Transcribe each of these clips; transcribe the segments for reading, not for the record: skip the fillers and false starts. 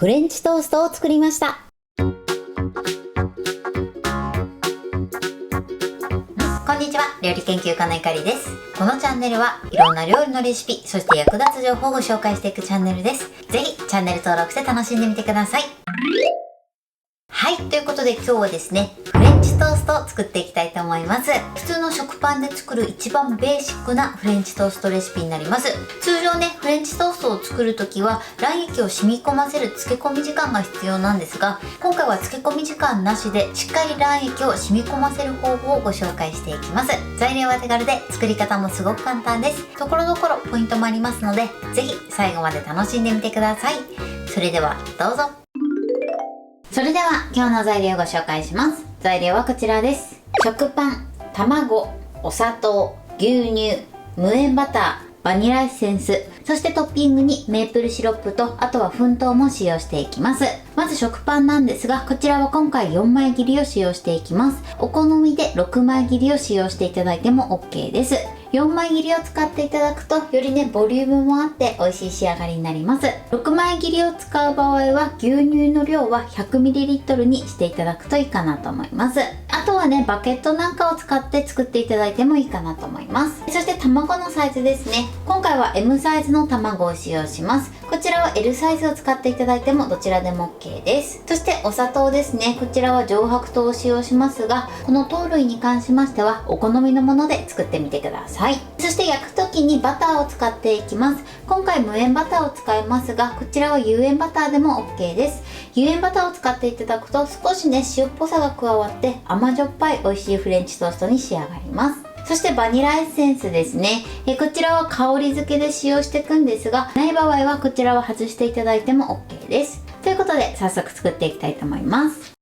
フレンチトーストを作りました。こんにちは、料理研究家のいかりです。このチャンネルはいろんな料理のレシピ、そして役立つ情報をご紹介していくチャンネルです。ぜひチャンネル登録して楽しんでみてください。はい、ということで今日はですね、フレンチトーストを作っていきたいと思います。普通の食パンで作る一番ベーシックなフレンチトーストレシピになります。通常ね、フレンチトーストを作るときは卵液を染み込ませる漬け込み時間が必要なんですが、今回は漬け込み時間なしでしっかり卵液を染み込ませる方法をご紹介していきます。材料は手軽で作り方もすごく簡単です。ところどころポイントもありますので、ぜひ最後まで楽しんでみてください。それではどうぞ。それでは今日の材料をご紹介します。材料はこちらです。食パン、卵、お砂糖、牛乳、無塩バター、バニラエッセンス、そしてトッピングにメープルシロップとあとは粉糖も使用していきます。まず食パンなんですが、こちらは今回4枚切りを使用していきます。お好みで6枚切りを使用していただいても OK です。4枚切りを使っていただくとよりねボリュームもあって美味しい仕上がりになります。6枚切りを使う場合は牛乳の量は 100ml にしていただくといいかなと思います。あとはねバケットなんかを使って作っていただいてもいいかなと思います。そして卵のサイズですね。今回は M サイズの卵を使用します。こちらは L サイズを使っていただいてもどちらでも OK です。そしてお砂糖ですね。こちらは上白糖を使用しますが、この糖類に関しましてはお好みのもので作ってみてください。そして焼く時にバターを使っていきます。今回無塩バターを使いますが、こちらは有塩バターでも OK です。有塩バターを使っていただくと少しね塩っぽさが加わって甘じょっぱい美味しいフレンチトーストに仕上がります。そしてバニラエッセンスですね。こちらは香り付けで使用していくんですが、ない場合はこちらは外していただいても OK です。ということで早速作っていきたいと思います。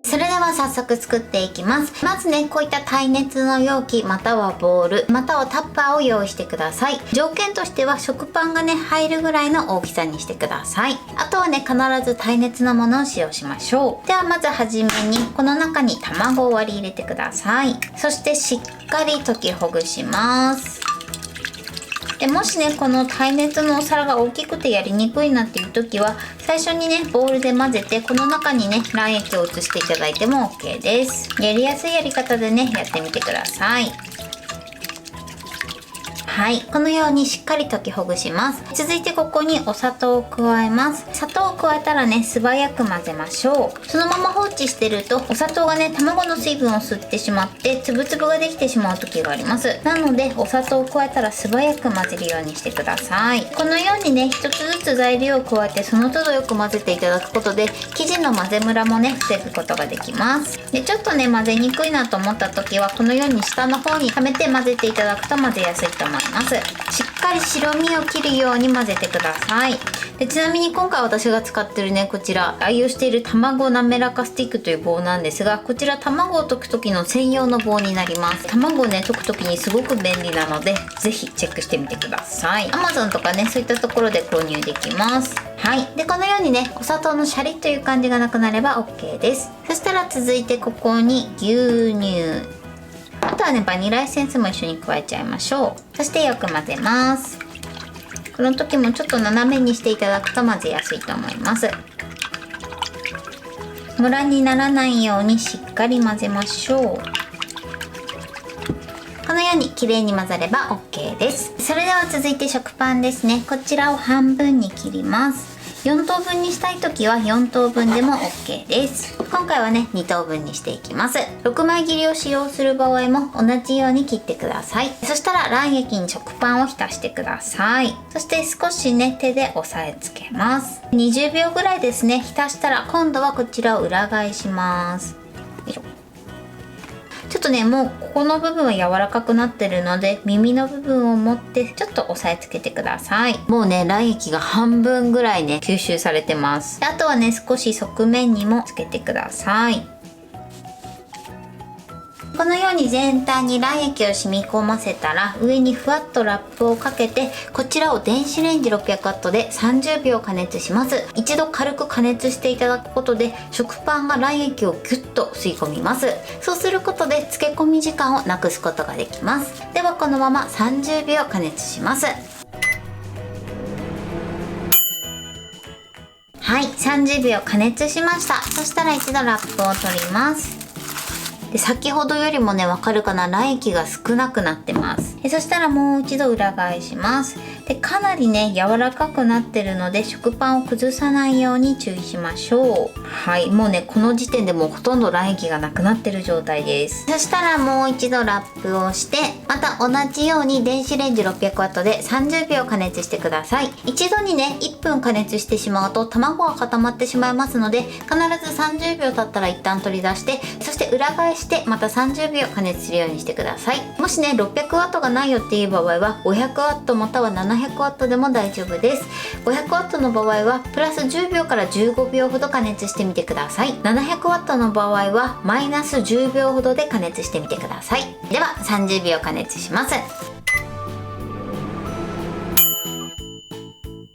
それでは早速作っていきます。まずね、こういった耐熱の容器またはボウルまたはタッパーを用意してください。条件としては食パンがね入るぐらいの大きさにしてください。あとはね必ず耐熱のものを使用しましょう。ではまずはじめにこの中に卵を割り入れてください。そしてしっかり溶きほぐします。でもしねこの耐熱のお皿が大きくてやりにくいなっていう時は最初にねボウルで混ぜてこの中にね卵液を移していただいても OK です。やりやすいやり方でねやってみてください。はい、このようにしっかり溶きほぐします。続いてここにお砂糖を加えます。砂糖を加えたらね素早く混ぜましょう。そのまま放置してるとお砂糖がね卵の水分を吸ってしまってつぶつぶができてしまう時があります。なのでお砂糖を加えたら素早く混ぜるようにしてください。このようにね一つずつ材料を加えてその都度よく混ぜていただくことで生地の混ぜムラもね防ぐことができます。でちょっとね混ぜにくいなと思った時はこのように下の方にはめて混ぜていただくと混ぜやすいと思います。しっかり白身を切るように混ぜてください。でちなみに今回私が使ってるねこちら愛用している卵なめらかスティックという棒なんですが、こちら卵を溶く時の専用の棒になります。卵をね溶く時にすごく便利なのでぜひチェックしてみてください。 Amazon とかねそういったところで購入できます。はい、でこのようにねお砂糖のシャリという感じがなくなれば OK です。そしたら続いてここに牛乳、あとはねバニラエッセンスも一緒に加えちゃいましょう。そしてよく混ぜます。この時もちょっと斜めにしていただくと混ぜやすいと思います。ムラにならないようにしっかり混ぜましょう。このようにきれいに混ざれば OK です。それでは続いて食パンですね。こちらを半分に切ります。4等分にしたい時は4等分でも OK です。今回はね2等分にしていきます。6枚切りを使用する場合も同じように切ってください。そしたら卵液に食パンを浸してください。そして少しね手で押さえつけます。20秒ぐらいですね浸したら今度はこちらを裏返します。よいしょ。ちょっとねもうここの部分は柔らかくなってるので耳の部分を持ってちょっと押さえつけてください。もうね卵液が半分ぐらいね吸収されてます。あとはね少し側面にもつけてください。このように全体に卵液を染み込ませたら上にふわっとラップをかけてこちらを電子レンジ 600W で30秒加熱します。一度軽く加熱していただくことで食パンが卵液をギュッと吸い込みます。そうすることで漬け込み時間をなくすことができます。ではこのまま30秒加熱します。はい、30秒加熱しました。そしたら一度ラップを取ります。で、先ほどよりもね、わかるかな、卵液が少なくなってます。そしたらもう一度裏返します。で、かなりね、柔らかくなってるので、食パンを崩さないように注意しましょう。はい、もうね、この時点でもうほとんど卵液がなくなってる状態です。そしたらもう一度ラップをして、また同じように電子レンジ 600W で30秒加熱してください。一度にね、1分加熱してしまうと卵が固まってしまいますので、必ず30秒経ったら一旦取り出して、そして裏返してまた30秒加熱するようにしてください。もしね 600W がないよっていう場合は 500W または 700W でも大丈夫です。 500W の場合はプラス10秒から15秒ほど加熱してみてください。 700W の場合はマイナス10秒ほどで加熱してみてください。では30秒加熱します。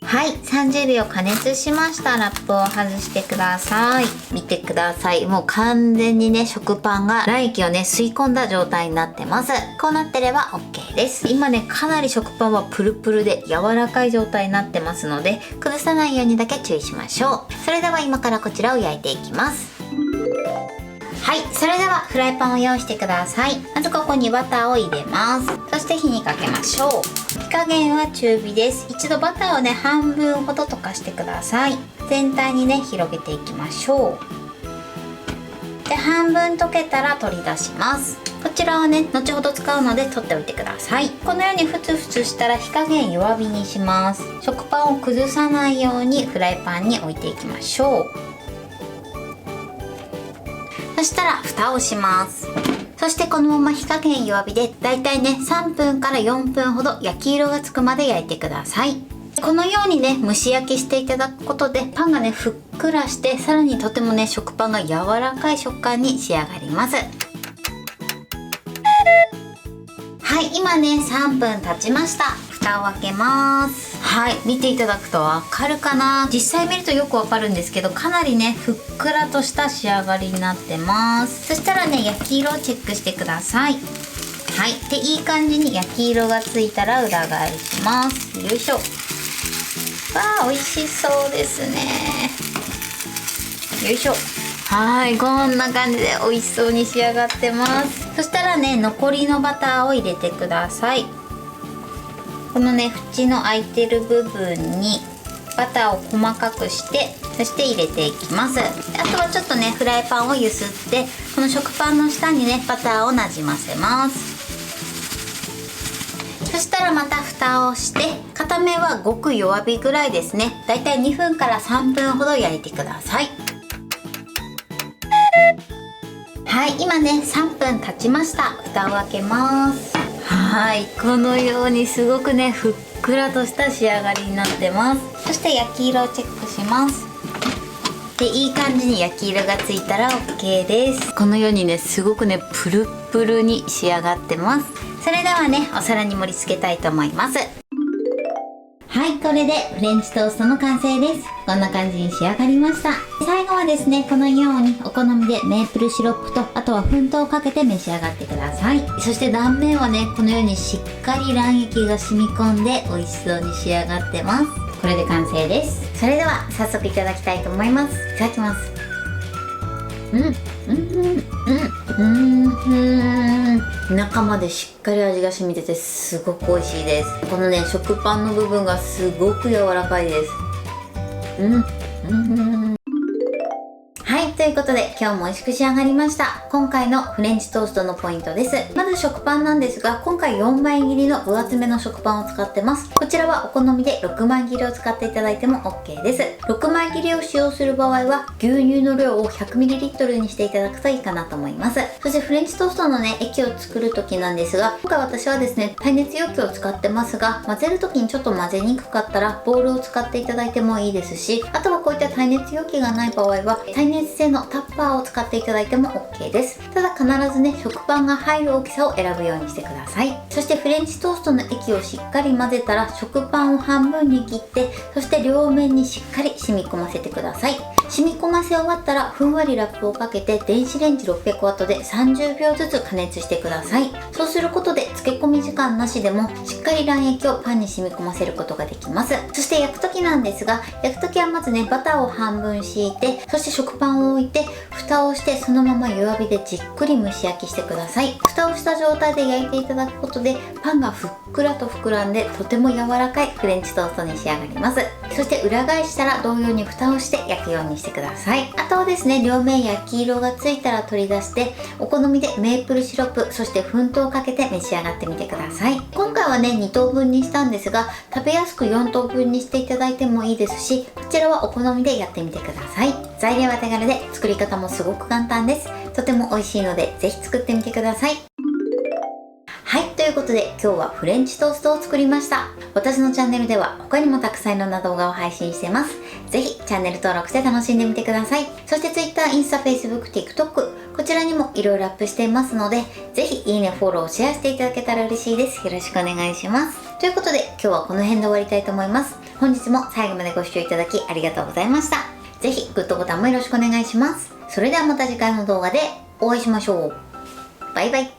はい、30秒加熱しました。ラップを外してください。見てください。もう完全にね、食パンが卵液をね、吸い込んだ状態になってます。こうなってれば OK です。今ね、かなり食パンはプルプルで柔らかい状態になってますので、崩さないようにだけ注意しましょう。それでは今からこちらを焼いていきます。はい、それではフライパンを用意してください。まずここにバターを入れます。そして火にかけましょう。火加減は中火です。一度バターをね、半分ほど溶かしてください。全体にね、広げていきましょう。で、半分溶けたら取り出します。こちらはね、後ほど使うので取っておいてください。このようにふつふつしたら火加減弱火にします。食パンを崩さないようにフライパンに置いていきましょう。そしたら蓋をします。そしてこのまま火加減弱火でだいたいね3分から4分ほど焼き色がつくまで焼いてください。このようにね蒸し焼きしていただくことでパンがねふっくらしてさらにとてもね食パンが柔らかい食感に仕上がります。はい、今ね3分経ちました。蓋を開けます。はい、見ていただくとわかるかな。実際見るとよくわかるんですけど、かなりねふっくらとした仕上がりになってます。そしたらね焼き色をチェックしてください。はい、でいい感じに焼き色がついたら裏返します。よいしょ。わあ、美味しそうですね。よいしょ。はい、こんな感じで美味しそうに仕上がってます。そしたらね残りのバターを入れてください。このね縁の開いてる部分にバターを細かくしてそして入れていきます。あとはちょっとねフライパンをゆすってこの食パンの下にねバターをなじませます。そしたらまた蓋をして片面はごく弱火ぐらいですね。だいたい2分から3分ほど焼いてください。はい、今ね3分経ちました。蓋を開けます。はい、このようにすごくねふっくらとした仕上がりになってます。そして焼き色をチェックします。でいい感じに焼き色がついたら OK です。このようにねすごくねプルプルに仕上がってます。それではねお皿に盛り付けたいと思います。はい、これでフレンチトーストの完成です。こんな感じに仕上がりました。最後はですね、このようにお好みでメープルシロップとあとは粉糖をかけて召し上がってください。そして断面はね、このようにしっかり卵液が染み込んで美味しそうに仕上がってます。これで完成です。それでは早速いただきたいと思います。いただきます。中までしっかり味が染みててすごく美味しいです。このね食パンの部分がすごく柔らかいです。はい、ということで今日も美味しく仕上がりました。今回のフレンチトーストのポイントです。まず食パンなんですが、今回4枚切りの分厚めの食パンを使ってます。こちらはお好みで6枚切りを使っていただいても OK です。6枚切りを使用する場合は牛乳の量を 100ml にしていただくといいかなと思います。そしてフレンチトーストのね液を作る時なんですが、今回私はですね耐熱容器を使ってますが、混ぜる時にちょっと混ぜにくかったらボウルを使っていただいてもいいですし、あとはこういった耐熱容器がない場合は耐熱熱製のタッパーを使っていただいても OK です。ただ必ずね、食パンが入る大きさを選ぶようにしてください。そしてフレンチトーストの液をしっかり混ぜたら、食パンを半分に切って、そして両面にしっかり染み込ませてください。染み込ませ終わったらふんわりラップをかけて電子レンジ 600W で30秒ずつ加熱してください。そうすることで漬け込み時間なしでもしっかり卵液をパンに染み込ませることができます。そして焼く時なんですが、焼く時はまずね、バターを半分敷いて、そして食パンを置いて蓋をして、そのまま弱火でじっくり蒸し焼きしてください。蓋をした状態で焼いていただくことでパンがふっくらと膨らんで、とても柔らかいフレンチトーストに仕上がります。そして裏返したら同様に蓋をして焼くようにしてください。あとはですね、両面焼き色がついたら取り出して、お好みでメープルシロップ、そして粉糖をかけて召し上がってみてください。今回はね、2等分にしたんですが、食べやすく4等分にしていただいてもいいですし、こちらはお好みでやってみてください。材料は手軽で作り方もすごく簡単です。とても美味しいのでぜひ作ってみてください。はい、ということで今日はフレンチトーストを作りました。私のチャンネルでは他にもたくさんいろんな動画を配信してます。ぜひチャンネル登録して楽しんでみてください。そして Twitter、インスタ、Facebook、TikTok、こちらにもいろいろアップしていますので、ぜひいいね、フォロー、シェアしていただけたら嬉しいです。よろしくお願いします。ということで今日はこの辺で終わりたいと思います。本日も最後までご視聴いただきありがとうございました。ぜひグッドボタンもよろしくお願いします。それではまた次回の動画でお会いしましょう。バイバイ。